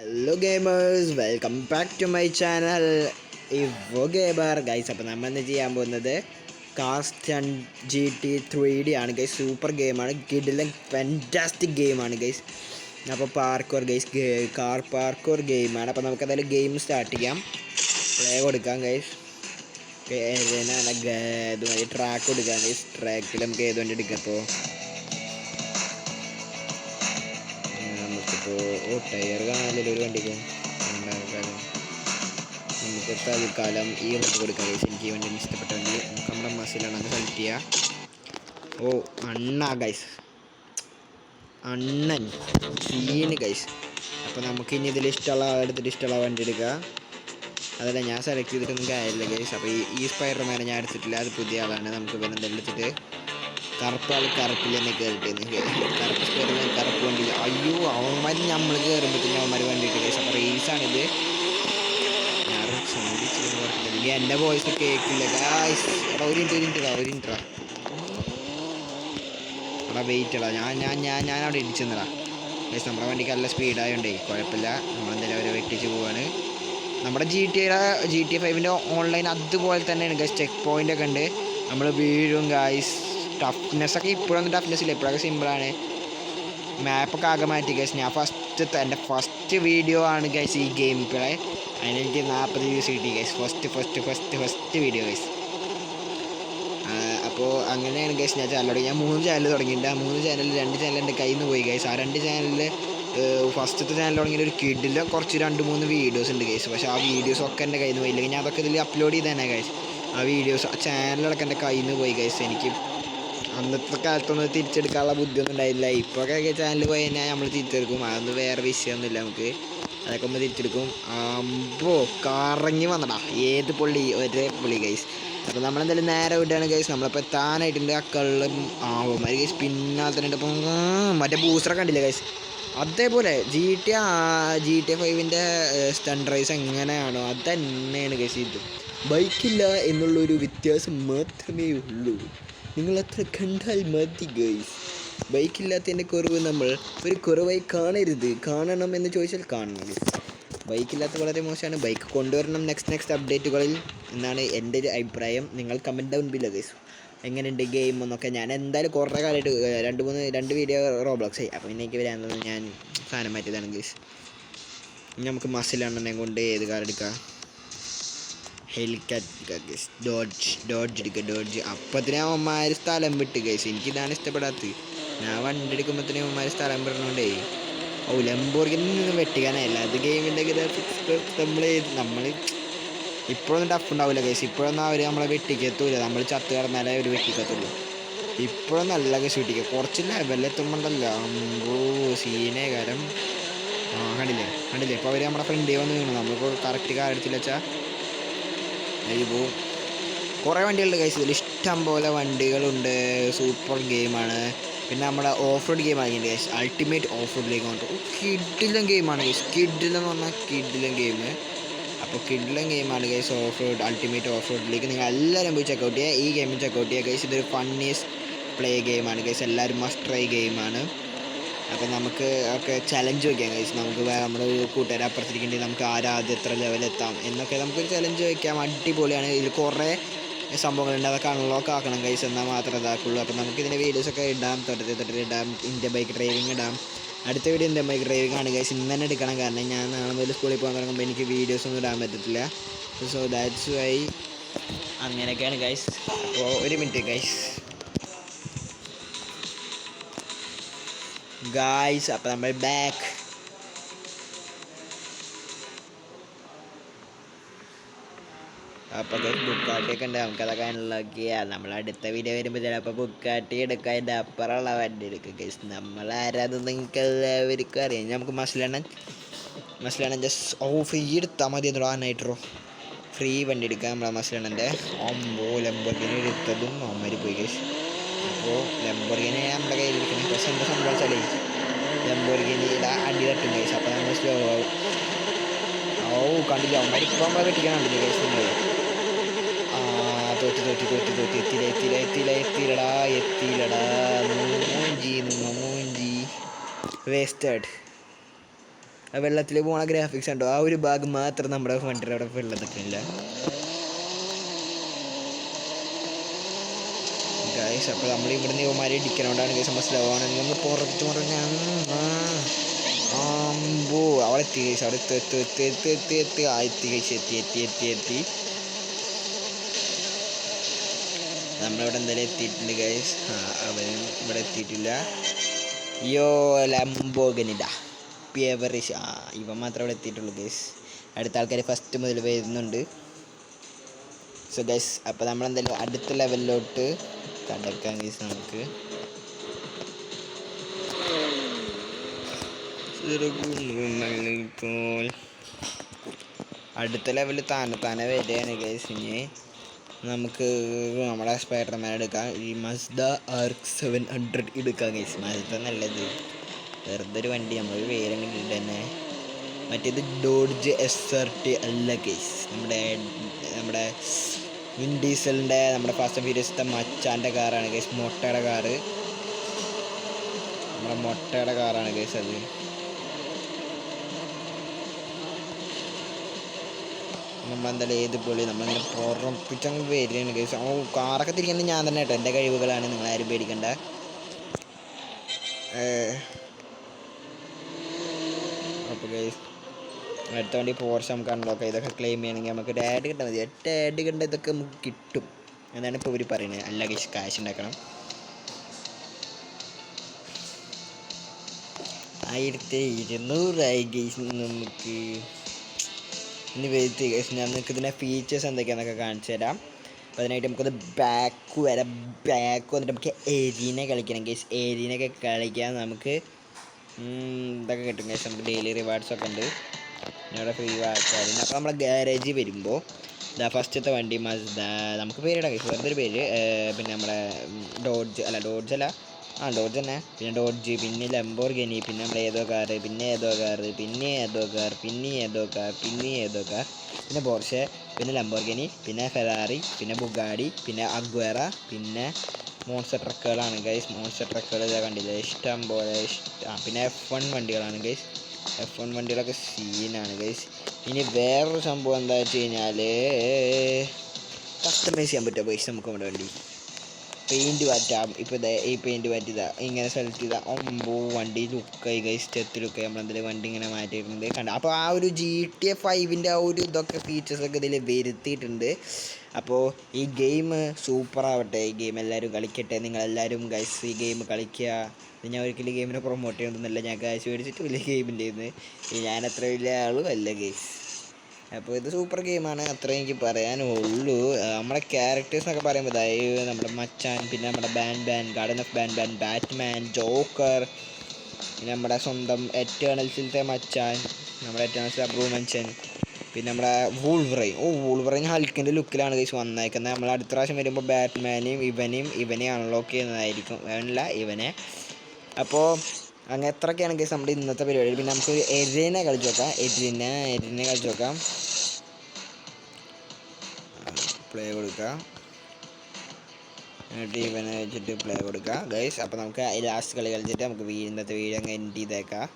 Hello gamers, welcome back to my channel. Ivo Gamer guys, അപ്പോൾ നമ്മൾ ഇന്ന് ചെയ്യാൻ പോകുന്നത് കാസ്റ്റ് ആൻഡ് GT3D ആണ് ഗൈസ്. സൂപ്പർ ഗെയിമാണ്, കിഡിലും ഫാന്റാസ്റ്റിക് ഗെയിമാണ് ഗൈസ്. അപ്പോൾ പാർക്കോർ ഗൈസ്, കാർ പാർക്കോർ ഗെയിമാണ്. അപ്പോൾ നമുക്ക് എന്തായാലും ഗെയിം സ്റ്റാർട്ട് ചെയ്യാം. പ്ലേ കൊടുക്കാം ഗൈസ്. ഇതുമായി ട്രാക്ക് കൊടുക്കാം ഗൈസ്. ട്രാക്കിൽ നമുക്ക് ഏതുകൊണ്ട് എടുക്കാം. അപ്പോൾ ടയർ കാണാനല്ലോ ഒരു വണ്ടിക്ക് ഉണ്ടാകാനും നമുക്ക് തൽക്കാലം ഈ വണ്ടി കൊടുക്കാം ഗൈസ്. എനിക്ക് ഈ വണ്ടി ഇഷ്ടപ്പെട്ട വണ്ടി നമുക്ക് നമ്മുടെ മസിലാണ് അത് സെലക്ട് ചെയ്യുക. അണ്ണ ഗൈസ്, അണ്ണൻ സീന് ഗൈസ്. അപ്പോൾ നമുക്ക് ഇനി ഇതിൽ ഇഷ്ടമുള്ള ആളെടുത്തിട്ട് ഇഷ്ടമുള്ള വണ്ടി എടുക്കുക. അതല്ല, ഞാൻ സെലക്ട് ചെയ്തിട്ടൊന്നും കാര്യമില്ല ഗൈസ്. അപ്പോൾ ഈ സ്പൈഡർമാനെ ഞാൻ എടുത്തിട്ടില്ല, അത് പുതിയ ആളാണ്. നമുക്ക് പിന്നെ എന്തെങ്കിലും എടുത്തിട്ട് കറുപ്പാൾ കറുപ്പിൽ തന്നെ കയറിട്ട് കറുപ്പ് സ്പൈഡർമാൻ കറുപ്പ് വണ്ടി. അയ്യോ, അവന്മാർ നമ്മൾ കയറുമ്പോഴത്തേക്കും അവന്മാർ വണ്ടിയിട്ട് ഗൈസ്. അപ്പോൾ റേസാണിത്. ഞാൻ സൗണ്ടിച്ചില്ല, എൻ്റെ വോയിസ് കേൾക്കില്ല ഗൈസ്. എടാ ഒരു മിനിറ്റ് എടാ വെയിറ്റ് എടാ, ഞാൻ അവിടെ ഇടിച്ചെന്നടാ ഗൈസ്. നമ്മുടെ വണ്ടിക്ക് നല്ല സ്പീഡായോണ്ടേ കുഴപ്പമില്ല. നമ്മളെന്തായാലും അവരെ വെട്ടിച്ച് പോവാണ്. നമ്മുടെ GTA 5 ഓൺലൈൻ അതുപോലെ തന്നെയാണ് ഗൈസ്. ചെക്ക് പോയിൻ്റ് ഒക്കെ ഉണ്ട്, നമ്മൾ വീഴും ഗൈസ്. ടഫ്നെസ്സൊക്കെ ഇപ്പോഴൊന്നും ടഫ്നെസ് ഇല്ല, ഇപ്പോഴൊക്കെ സിമ്പിളാണ്. മാപ്പൊക്കെ ആകെ മാറ്റി ഗൈസ്. ഞാൻ എൻ്റെ ഫസ്റ്റ് വീഡിയോ ആണ് ഗൈസ് ഈ ഗെയിം പ്ലേ. അതിനെനിക്ക് 40 വ്യൂസ് കിട്ടി ഗൈസ്. First video guys. അപ്പോൾ അങ്ങനെയാണ് ഗൈസ് ഞാൻ ചാനൽ തുടങ്ങി. ഞാൻ 3 ചാനൽ തുടങ്ങിയിട്ടുണ്ട്. ആ 3 ചാനലിൽ 2 ചാനൽ എൻ്റെ കയ്യിൽ നിന്ന് പോയി ഗൈസ്. ആ 2 ചാനലിൽ ഫസ്റ്റത്തെ ചാനൽ തുടങ്ങിയ ഒരു കിഡിൽ കുറച്ച് 2-3 വീഡിയോസ് ഉണ്ട് ഗൈസ്. പക്ഷേ ആ വീഡിയോസൊക്കെ എൻ്റെ കയ്യിൽ നിന്ന് പോയില്ലെങ്കിൽ ഞാൻ അതൊക്കെ ഇതിൽ അപ്ലോഡ് ചെയ്ത് തന്നെ ഗൈസ്. ആ വീഡിയോസ് ആ ചാനലൊക്കെ എൻ്റെ കയ്യിൽ നിന്ന് പോയി ഗൈസ്. എനിക്ക് അന്നത്തെ കാലത്തൊന്നും തിരിച്ചെടുക്കാനുള്ള ബുദ്ധിയൊന്നും ഉണ്ടായില്ല. ഇപ്പോഴൊക്കെ ചാനൽ പോയി കഴിഞ്ഞാൽ നമ്മൾ തിരിച്ചെടുക്കും, അതൊന്നും വേറെ വിഷയമൊന്നുമില്ല. നമുക്ക് അതൊക്കെ നമ്മൾ തിരിച്ചെടുക്കും. അപ്പോൾ കറങ്ങി വന്നടാ, ഏത് പൊള്ളി, ഒരേ പൊള്ളി ഗൈസ്. അപ്പോൾ നമ്മളെന്തായാലും നേരെ വിടുകയാണ് ഗൈസ്. നമ്മളിപ്പോൾ എത്താനായിട്ടുണ്ട്. ആ കള്ളും ആവുമാര് ഗൈസ് പിന്നാലെ തന്നെ. ഇപ്പം മറ്റേ ബൂസ്റ്ററൊക്കെ കണ്ടില്ലേ ഗൈസ്, അതേപോലെ GTA 5 സ്റ്റണ്ട് റൈസ് എങ്ങനെയാണോ അത് തന്നെയാണ് ഗൈസ്. ഇത് ബൈക്കില്ല എന്നുള്ളൊരു വ്യത്യാസം മാത്രമേ ഉള്ളൂ. നിങ്ങൾ അത്ര കണ്ടാൽ മതി ഗൈസ്. ബൈക്കില്ലാത്തതിൻ്റെ കുറവ് നമ്മൾ ഒരു കുറവായി കാണരുത്. കാണണം എന്ന് ചോദിച്ചാൽ കാണണം ഗൈസ്. ബൈക്കില്ലാത്ത വളരെ മോശമാണ്. ബൈക്ക് കൊണ്ടുവരണം നെക്സ്റ്റ് അപ്ഡേറ്റുകളിൽ എന്നാണ് എൻ്റെ ഒരു അഭിപ്രായം. നിങ്ങൾ കമൻറ്റ് ഡൗൺ ബിലോ ഗൈസ്. എങ്ങനെയുണ്ട് ഗെയിം എന്നൊക്കെ. ഞാൻ എന്തായാലും കുറേ കാലമായിട്ട് 2 വീഡിയോ റോബ്ലോക്സ് ആയി. അപ്പോൾ പിന്നെ എനിക്ക് വരാൻ ഞാൻ സാധനം മാറ്റിയതാണ് ഗൈസ്. ഇനി നമുക്ക് മസിലെണ്ണനെ കൊണ്ട് ഏത് കാർ എടുക്കാം. ഹെലിക്കാറ്റ് ഡോഡ്ജ് എടുക്കുക. അപ്പത്തിന് അവന്മാർ സ്ഥലം വിട്ട് ഗൈസ്. എനിക്കിതാണ് ഇഷ്ടപ്പെടാത്തത്. ഞാൻ വണ്ടി എടുക്കുമ്പോഴത്തേനും അവന്മാർ സ്ഥലം വിടണോണ്ടേ ലംബോർഗിനി നിന്ന് വെട്ടിക്കാനായില്ല. അത് ഗെയിമിൻ്റെ നമ്മൾ ഇപ്പോഴൊന്നും ടഫ് ഉണ്ടാവില്ല ഗൈസ്. ഇപ്പോഴൊന്നും അവർ നമ്മളെ വെട്ടിക്കത്തൂല. നമ്മൾ ചത്ത് കിടന്നാലേ അവർ വെട്ടിക്കത്തുള്ളൂ. ഇപ്പോഴും നല്ല ഗൈസ് വെട്ടിക്കുക. കുറച്ച് ലെവലെത്തുമ്പോണ്ടല്ലോ അമ്പോ സീനേ കാരം. കണ്ടില്ലേ ഇപ്പോൾ അവർ നമ്മുടെ ഫ്രണ്ടിൽ വന്ന് വീണു. നമ്മളിപ്പോൾ കറക്റ്റ് കാർ എടുത്തില്ല വെച്ചാൽ പോവും. കുറേ വണ്ടികളുണ്ട് ഗൈസ് ഇതിൽ, ഇഷ്ടം പോലെ വണ്ടികളുണ്ട്. സൂപ്പർ ഗെയിമാണ്. പിന്നെ നമ്മുടെ ഓഫ് റോഡ് ഗെയിം ആയിരുന്നു guys. Ultimate off road game കൊണ്ട് കിഡിലും ഗെയിമാണ് ഗൈസ്. കിഡിലെന്ന് പറഞ്ഞാൽ കിഡിലും ഗെയിം. അപ്പോൾ കിഡിലും ഗെയിമാണ് guys off road, ultimate of റോഡിലേക്ക് നിങ്ങൾ എല്ലാവരും പോയി ചെക്കൗട്ട് ചെയ്യുക. ഈ ഗെയിം ചെക്കൗട്ട് ചെയ്യുക ഗൈസ്. ഇതൊരു ഫണ്ണിയസ്റ്റ് പ്ലേ ഗെയിമാണ് ഗൈസ്. എല്ലാവരും മസ്റ്റ് ട്രൈ ഗെയിമാണ്. അപ്പോൾ നമുക്ക് ഒക്കെ ചലഞ്ച് വയ്ക്കാം ഗൈസ്. നമുക്ക് നമ്മുടെ കൂട്ടുകാരെ അപ്പുറത്തിരിക്കേണ്ടി നമുക്ക് ആദ്യം എത്ര ലെവലെത്താം എന്നൊക്കെ നമുക്കൊരു ചലഞ്ച് വയ്ക്കാം. അടിപൊളിയാണ്. ഇതിൽ കുറേ സംഭവങ്ങളുണ്ട്, അതൊക്കെ അൺലോക്ക് ആക്കണം ഗൈസ്, എന്നാൽ മാത്രമേ ഇതാക്കുള്ളൂ. അപ്പോൾ നമുക്ക് ഇതിൻ്റെ വീഡിയോസൊക്കെ ഇടാം, ഇടാം. ഇന്ത്യൻ ബൈക്ക് ഡ്രൈവിംഗ് ഇടാം. അടുത്ത വീഡിയോ ഇന്ത്യൻ ബൈക്ക് ഡ്രൈവിംഗ് ആണ് ഗൈസ്. ഇന്ന് തന്നെ എടുക്കണം, കാരണം ഞാൻ നാളെ മുതൽ സ്കൂളിൽ പോകാൻ തുടങ്ങുമ്പോൾ എനിക്ക് വീഡിയോസൊന്നും ഇടാൻ പറ്റത്തില്ല. സോ ദാറ്റ്സ് വൈ അങ്ങനെയൊക്കെയാണ് ഗൈസ്. അപ്പോൾ ഒരു മിനിറ്റ് ഗൈസ്. അപ്പോൾ നമ്മൾ ബാക്ക്. അപ്പോൾ ബുക്കാട്ടിയൊക്കെ ഉണ്ട്, നമുക്കതൊക്കെ അൺലോക്കിയാൽ നമ്മൾ അടുത്ത വീഡിയോ വരുമ്പോൾ ചിലപ്പോൾ ബുക്കാട്ടി എടുക്കുക. അതിൻ്റെ അപ്പുറമുള്ള വണ്ടി എടുക്കുക ഗൈസ്. നമ്മളാരാതെന്ന് നിങ്ങൾക്ക് എല്ലാവർക്കും അറിയാം. നമുക്ക് മസിലെണ്ണൻ ജസ്റ്റ് ഫ്രീ എടുത്താൽ മതി എന്നോ. ആ നൈട്രോ ഫ്രീ വണ്ടി എടുക്കുക നമ്മളെ മസിലെണ്ണൻ്റെ. ലംബോർഗിനി എടുത്തതും അമ്മര് പോയി ഗൈസ്. അപ്പോൾ ലംബോർഗിനി നമ്മുടെ കയ്യിലിരിക്കുന്നത്. പക്ഷെ എന്താ സംഭവിച്ചാലേ ലംബോർഗിനിയുടെ അടി തട്ടും ഗൈസ്. അപ്പോൾ നമ്മൾ സ്ലോ ആവും. കണ്ടില്ല അവന്മാർ ഇപ്പോൾ നമ്മളെ വെട്ടിക്കാനുണ്ടല്ലോ ഗൈസ്. നിങ്ങൾ എത്തിയില്ലടാ മൂഞ്ചി വേസ്റ്റഡ്. വെള്ളത്തിൽ പോണ ഗ്രാഫിക്സ് ഉണ്ടോ, ആ ഒരു ഭാഗം മാത്രം നമ്മുടെ വണ്ടിയുടെ അവിടെ വെള്ളം നിൽക്കുന്നില്ല ഗൈസ്. അപ്പോൾ നമ്മൾ ഇവിടുന്ന് ഇവന്മാരെ ഇടിക്കണോണ്ടാണ് ഗൈസ് നമ്മൾ സ്ലോ ആണെങ്കിൽ നമ്മൾ പുറത്ത് പറഞ്ഞാൽ ആമ്പോ അവിടെ എത്തി ഗൈസ്. അവിടെ എത്തി ഗൈസ്. എത്തി നമ്മളിവിടെ എന്തായാലും എത്തിയിട്ടുണ്ട് ഗൈസ്. അവനും ഇവിടെ എത്തിയിട്ടില്ല. യോ ലംബോർഗിനിടാ പിയവറിഷ്. ഇവൻ മാത്രമേ ഇവിടെ എത്തിയിട്ടുള്ളൂ ഗൈസ്. അടുത്ത ആൾക്കാർ ഫസ്റ്റ് മുതൽ വരുന്നുണ്ട്. സോ ഗൈസ്, അപ്പോൾ നമ്മളെന്തായാലും അടുത്ത ലെവലിലോട്ട് കടക്കാം ഗൈസ്. നമുക്ക് ഇപ്പോൾ അടുത്ത ലെവലിൽ താനെ വരികയാണ് ഗൈസ്. ഇനി നമുക്ക് നമ്മുടെ സ്പൈഡർമാൻ എടുക്കാം. ഈ മസ്ദ RX-700 എടുക്കാം ഗൈസ്. മസ്ദ നല്ലത്, വെറുതെ ഒരു വണ്ടി, നമ്മൾ വേറെ കണ്ടിട്ട് തന്നെ. മറ്റേത് ഡോഡ്ജ് SRT അല്ല ഗൈസ്, നമ്മുടെ വിൻ ഡീസലിൻ്റെ നമ്മുടെ ഫാസ്റ്റ് ആൻഡ് ഫ്യൂരിയസിൻ്റെ മച്ചാൻ്റെ കാറാണ് ഗൈസ്. മൊട്ടയുടെ കാറ്, നമ്മുടെ മൊട്ടയുടെ കാറാണ് ഗൈസ് അത്. നമ്മളെന്തായാലും ഏത് പൊളി നമ്മളിങ്ങനെ പുറപ്പിച്ചങ്ങ് വരികയാണ് ഗൈസ്. കാറൊക്കെ തിരിക്കുന്നത് ഞാൻ തന്നെ കേട്ടോ, എൻ്റെ കഴിവുകളാണ്, നിങ്ങളാരും പേടിക്കണ്ട. അപ്പോൾ ഗൈസ് അടുത്ത വണ്ടി പോർഷ നമുക്ക് അൺലോക്ക്, ഇതൊക്കെ ക്ലെയിം ചെയ്യണമെങ്കിൽ നമുക്ക് ഒരു ആഡ് കിട്ടാൽ മതി. 8 ആഡ് കണ്ട ഇതൊക്കെ നമുക്ക് കിട്ടും എന്നാണ് ഇപ്പോൾ ഇവർ പറയുന്നത്. അല്ല ഗൈസ്, കാശ് ഉണ്ടാക്കണം. 1200 ഗൈസ്. നമുക്ക് ഇനി വെയിറ്റ് ഗൈസ്, ഞാൻ നിങ്ങൾക്ക് ഇതിൻ്റെ ഫീച്ചേഴ്സ് എന്തൊക്കെയാണെന്നൊക്കെ കാണിച്ചു തരാം. അപ്പോൾ അതിനായിട്ട് നമുക്കത് ബാക്ക് വരാം. ബാക്ക് വന്നിട്ട് നമുക്ക് എരീന കളിക്കണം ഗൈസ്. എരീനൊക്കെ കളിക്കാൻ നമുക്ക് ഇതൊക്കെ കിട്ടും ഗൈസ്. നമുക്ക് ഡെയിലി റിവാർഡ്സൊക്കെ ഉണ്ട്, ഞങ്ങളുടെ ഫ്രീ വാക്കാറുണ്ട്. അപ്പോൾ നമ്മളെ ഗാരേജിൽ വരുമ്പോൾ ഫസ്റ്റത്തെ വണ്ടി മസ്ദ, നമുക്ക് പേരിടാം ഗൈസ്, വെറുതെ ഒരു പേര്. പിന്നെ നമ്മുടെ ഡോഡ്ജ് ഡോഡ്ജ് തന്നെ, പിന്നെ ഡോഡ്ജ്, പിന്നെ ലംബോർഗിനി, പിന്നെ നമ്മുടെ ഏതോ കാറ്, പിന്നെ ഏതോ കാറ്, പിന്നെ ഏതോ കാർ, പിന്നെ ഏതോ കാർ, പിന്നെ ഏതോ കാർ, പിന്നെ പോർഷെ, പിന്നെ ലംബോർഗിനി, പിന്നെ ഫെറാറി, പിന്നെ ബുഗാഡി, പിന്നെ അഗ്വേറ, പിന്നെ മോൺസ്റ്റർ ട്രക്കുകളാണ് ഗൈസ്. മോൺസ്റ്റർ ട്രക്കുകൾ ഇതാ കണ്ടില്ലേ, ഇഷ്ടം പോലെ. പിന്നെ F1 വണ്ടികളാണ് ഗൈസ്. F1 വണ്ടികളൊക്കെ സീനാണ് ഗൈസ്. ഇനി വേറൊരു സംഭവം എന്താ വെച്ച് കഴിഞ്ഞാൽ കസ്റ്റമൈസ് ചെയ്യാൻ പറ്റുമോ ഗൈസ് നമുക്ക് നമ്മുടെ വണ്ടി. പെയിൻറ്റ് മാറ്റാം. ഇപ്പോൾ ഇതാ ഈ പെയിൻറ്റ് മാറ്റിയതാ, ഇങ്ങനെ സെലക്ട് ചെയ്താൽ വണ്ടി ലുക്കായി ഗൈസ്. സ്റ്റെത്ത് ലുക്കായി. നമ്മളെന്തായാലും വണ്ടി ഇങ്ങനെ മാറ്റിയിട്ടുണ്ട് കണ്ട. അപ്പോൾ ആ ഒരു GTA 5ൻ്റെ ആ ഒരു ഇതൊക്കെ ഫീച്ചേഴ്സൊക്കെ ഇതിൽ വരുത്തിയിട്ടുണ്ട്. അപ്പോൾ ഈ ഗെയിം സൂപ്പറാവട്ടെ, ഈ ഗെയിം എല്ലാവരും കളിക്കട്ടെ. നിങ്ങളെല്ലാവരും ഗൈസ് ഈ ഗെയിം കളിക്കുക. ഞാൻ ഒരിക്കലും ഗെയിമിനെ പ്രൊമോട്ട് ചെയ്യുന്നൊന്നുമില്ല, ഞാൻ കാശ് മേടിച്ചിട്ട് വലിയ ഗെയിമിൻ്റെ ഇന്ന് ഞാൻ അത്ര വലിയ ആളും അല്ല ഗൈസ്. അപ്പോൾ ഇത് സൂപ്പർ ഗെയിമാണ്, അത്രയും എനിക്ക് പറയാനുള്ളൂ. നമ്മുടെ ക്യാരക്ടേഴ്സ് എന്നൊക്കെ പറയുമ്പോൾ അതായത് നമ്മുടെ മച്ചാൻ, പിന്നെ നമ്മുടെ ഗാർഡൻ ഓഫ് ബാറ്റ്മാൻ, ജോക്കർ, പിന്നെ നമ്മുടെ സ്വന്തം എറ്റേണൽസിലത്തെ മച്ചാൻ, നമ്മുടെ എറ്റേണൽസിലെ ബ്രൂമൻഷൻ, പിന്നെ നമ്മുടെ വൂൾവറൈൻ ഹൾക്കിൻ്റെ ലുക്കിലാണ് ഗൈസ് വന്നേക്കുന്നത്. നമ്മൾ അടുത്ത പ്രാവശ്യം വരുമ്പോൾ ബാറ്റ്മാനെയും ഇവനെ അൺലോക്ക് ചെയ്യുന്നതായിരിക്കും, ഇവനെ. അപ്പോൾ അങ്ങനെ എത്രയൊക്കെയാണ് ഗൈസ് നമ്മുടെ ഇന്നത്തെ പരിപാടി. പിന്നെ നമുക്ക് എരിനെ കളിച്ച് നോക്കാം. എരിനെ കളിച്ച് നോക്കാം. പ്ലേ കൊടുക്കാം, എന്നിട്ട് ഇവനെ വെച്ചിട്ട് പ്ലേ കൊടുക്കാം ഗൈസ്. അപ്പോൾ നമുക്ക് ലാസ്റ്റ് കളി കളിച്ചിട്ട് നമുക്ക് ഇന്നത്തെ വീഡിയോ അങ്ങ് എൻഡ് ചെയ്തേക്കാം.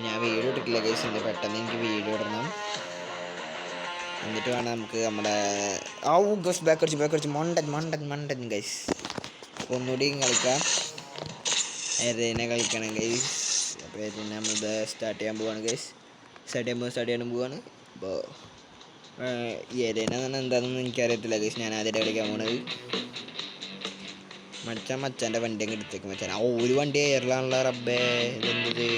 ഞാൻ വീഡിയോ ഇട്ടിട്ടില്ല ഗൈസ്, ഇന്ന് പെട്ടെന്ന് എനിക്ക് വീഡിയോ ഇടണം. എന്നിട്ട് വേണം നമുക്ക് നമ്മുടെ ഗസ് ബാക്ക് അടിച്ച് മണ്ടൻ ഗൈസ്. ഒന്നുകൂടി കളിക്കാം. എരേനെ കളിക്കണം ഗൈസ്. അപ്പോൾ എരേനെ നമ്മളിത് സ്റ്റാർട്ട് ചെയ്യാൻ പോവാണ് ഗൈസ്. സ്റ്റാർട്ട് ചെയ്യാൻ പോവാണ്. അപ്പോൾ ഈ എരേന എന്താണെന്ന് എനിക്കറിയത്തില്ല ഗൈസ്, ഞാൻ ആദ്യമായിട്ട് കളിക്കാൻ പോണത്. മച്ചാൻ്റെ വണ്ടി അങ്ങ് എടുത്തേക്കും മച്ചാൻ. ഒരു വണ്ടി എയറിലാണല്ലോ റബ്ബേ, ഇതെന്തത്.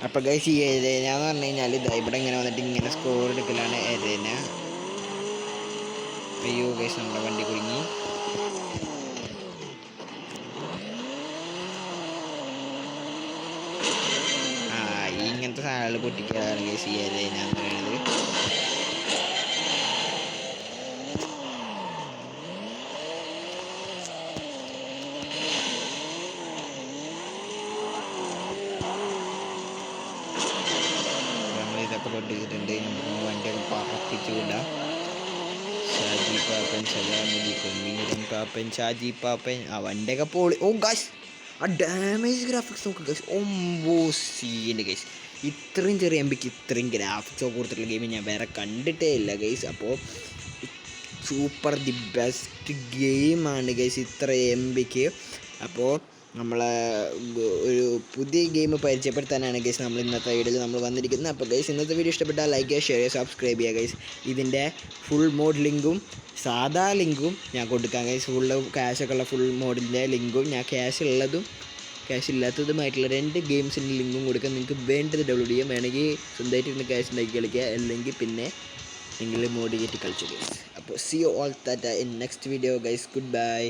അപ്പോൾ ഗൈസ് ഈ എരേന എന്ന് പറഞ്ഞു കഴിഞ്ഞാൽ ഇതാ ഇവിടെ ഇങ്ങനെ വന്നിട്ട് ഇങ്ങനെ സ്കോർ എടുക്കലാണ് എരേന. അയ്യോ ഗൈസ്, നമ്മുടെ വണ്ടി കുടുങ്ങി. ഇങ്ങനത്തെ സാധനങ്ങൾ പൊട്ടിക്കാറാണ് ഗൈസ് ഈ എരേന എന്ന് പറയുന്നത്. കൊണ്ടിട്ടുണ്ട്. നമുക്ക് വണ്ടിയൊക്കെ പറപ്പിച്ച് വിടാം. ഷാജി പാപ്പൻ, സലാമുദി കൊമ്മീരൻ പാപ്പൻ, ഷാജി പാപ്പൻ. ആ വണ്ടിയൊക്കെ പോളി. ഓ ഗൈസ്, ആ ഡാമേജ് ഗ്രാഫിക്സ് നോക്കുക ഗൈസ്. ഒമ്പോ സീൻ്റെ ഗൈസ്. ഇത്രയും ചെറിയ MBക്ക് ഇത്രയും ഗ്രാഫിക്സൊക്കെ കൊടുത്തിട്ടുള്ള ഗെയിം ഞാൻ വേറെ കണ്ടിട്ടേ ഇല്ല ഗൈസ്. അപ്പോൾ സൂപ്പർ ദി ബെസ്റ്റ് ഗെയിമാണ് ഗൈസ് ഇത്ര MBക്ക്. അപ്പോൾ നമ്മളെ ഒരു പുതിയ ഗെയിം പരിചയപ്പെടുത്താനാണ് ഗൈസ് നമ്മൾ ഇന്നത്തെ വീഡിയോയിൽ നമ്മൾ വന്നിരിക്കുന്നത്. അപ്പോൾ ഗൈസ് ഇന്നത്തെ വീഡിയോ ഇഷ്ടപ്പെട്ടാൽ ലൈക്ക് ചെയ്യുക, ഷെയർ ചെയ്യുക, സബ്സ്ക്രൈബ് ചെയ്യുക ഗൈസ്. ഇതിൻ്റെ ഫുൾ മോഡ് ലിങ്കും സാധാ ലിങ്കും ഞാൻ കൊടുക്കാം ഗൈസ്. ഫുള്ള് ക്യാഷൊക്കെ ഉള്ള ഫുൾ മോഡിൻ്റെ ലിങ്കും ഞാൻ ക്യാഷ് ഉള്ളതും ക്യാഷ് ഇല്ലാത്തതുമായിട്ടുള്ള 2 ഗെയിംസിൻ്റെ ലിങ്കും കൊടുക്കാം. നിങ്ങൾക്ക് വേണ്ടത് ഡൗൺലോഡ് ചെയ്യാം. വേണമെങ്കിൽ സ്വന്തമായിട്ട് ഇരുന്ന് ക്യാഷ് ഉണ്ടാക്കി കളിക്കുക, അല്ലെങ്കിൽ പിന്നെ നിങ്ങൾ മോഡ് കയറ്റി കളിച്ചു ഗൈസ്. അപ്പോൾ C you all that in next video guys. Good bye.